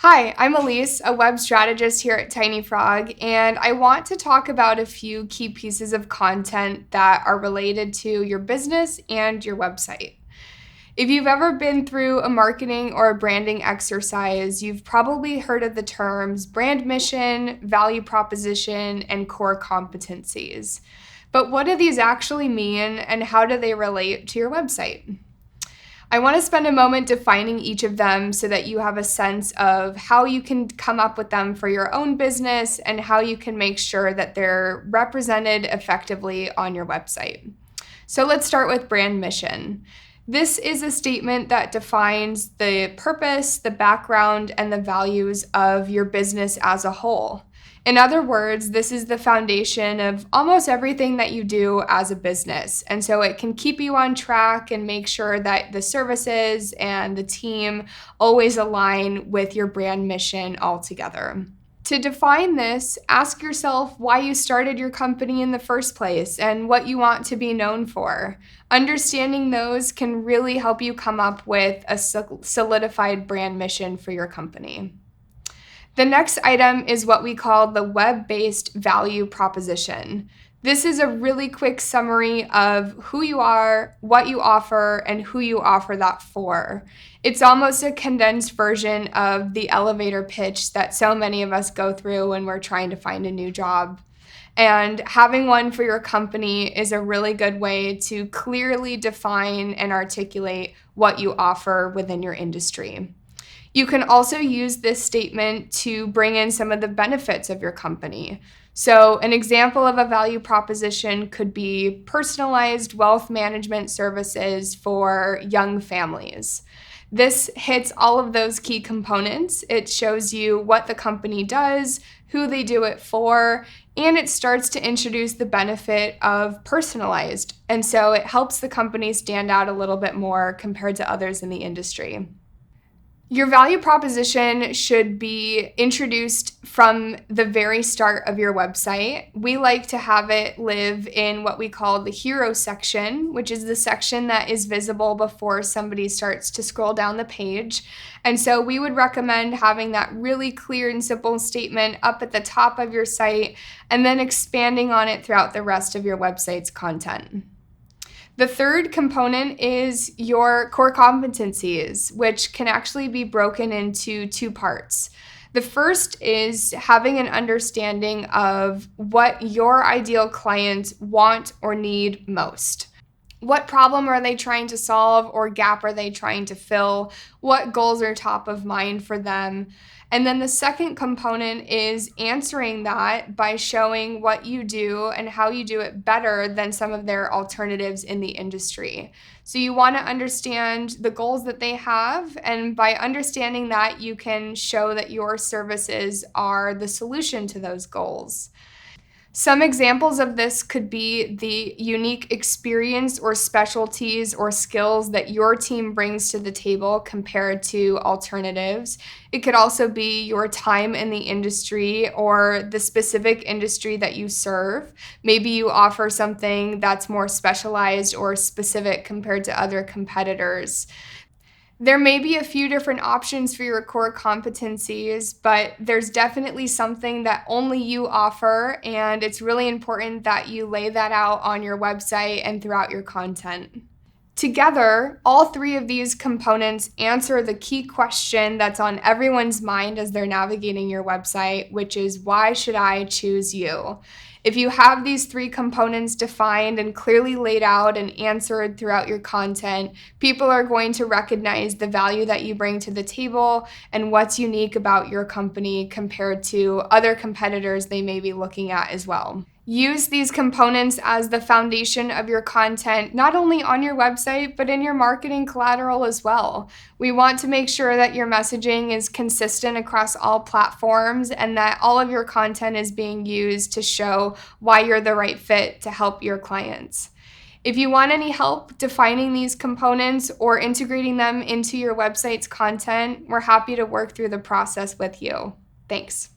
Hi, I'm Elise, a web strategist here at Tiny Frog, and I want to talk about a few key pieces of content that are related to your business and your website. If you've ever been through a marketing or a branding exercise, you've probably heard of the terms brand mission, value proposition, and core competencies. But what do these actually mean, and how do they relate to your website? I want to spend a moment defining each of them so that you have a sense of how you can come up with them for your own business and how you can make sure that they're represented effectively on your website. So let's start with brand mission. This is a statement that defines the purpose, the background, and the values of your business as a whole. In other words, this is the foundation of almost everything that you do as a business. And so it can keep you on track and make sure that the services and the team always align with your brand mission altogether. To define this, ask yourself why you started your company in the first place and what you want to be known for. Understanding those can really help you come up with a solidified brand mission for your company. The next item is what we call the web-based value proposition. This is a really quick summary of who you are, what you offer, and who you offer that for. It's almost a condensed version of the elevator pitch that so many of us go through when we're trying to find a new job. And having one for your company is a really good way to clearly define and articulate what you offer within your industry. You can also use this statement to bring in some of the benefits of your company. So an example of a value proposition could be personalized wealth management services for young families. This hits all of those key components. It shows you what the company does, who they do it for, and it starts to introduce the benefit of personalized. And so it helps the company stand out a little bit more compared to others in the industry. Your value proposition should be introduced from the very start of your website. We like to have it live in what we call the hero section, which is the section that is visible before somebody starts to scroll down the page. And so we would recommend having that really clear and simple statement up at the top of your site and then expanding on it throughout the rest of your website's content. The third component is your core competencies, which can actually be broken into two parts. The first is having an understanding of what your ideal clients want or need most. What problem are they trying to solve or gap are they trying to fill? What goals are top of mind for them? And then the second component is answering that by showing what you do and how you do it better than some of their alternatives in the industry. So you want to understand the goals that they have, and by understanding that, you can show that your services are the solution to those goals. Some examples of this could be the unique experience or specialties or skills that your team brings to the table compared to alternatives. It could also be your time in the industry or the specific industry that you serve. Maybe you offer something that's more specialized or specific compared to other competitors. There may be a few different options for your core competencies, but there's definitely something that only you offer, and it's really important that you lay that out on your website and throughout your content. Together, all three of these components answer the key question that's on everyone's mind as they're navigating your website, which is, why should I choose you? If you have these three components defined and clearly laid out and answered throughout your content, people are going to recognize the value that you bring to the table and what's unique about your company compared to other competitors they may be looking at as well. Use these components as the foundation of your content, not only on your website, but in your marketing collateral as well. We want to make sure that your messaging is consistent across all platforms and that all of your content is being used to show why you're the right fit to help your clients. If you want any help defining these components or integrating them into your website's content, we're happy to work through the process with you. Thanks.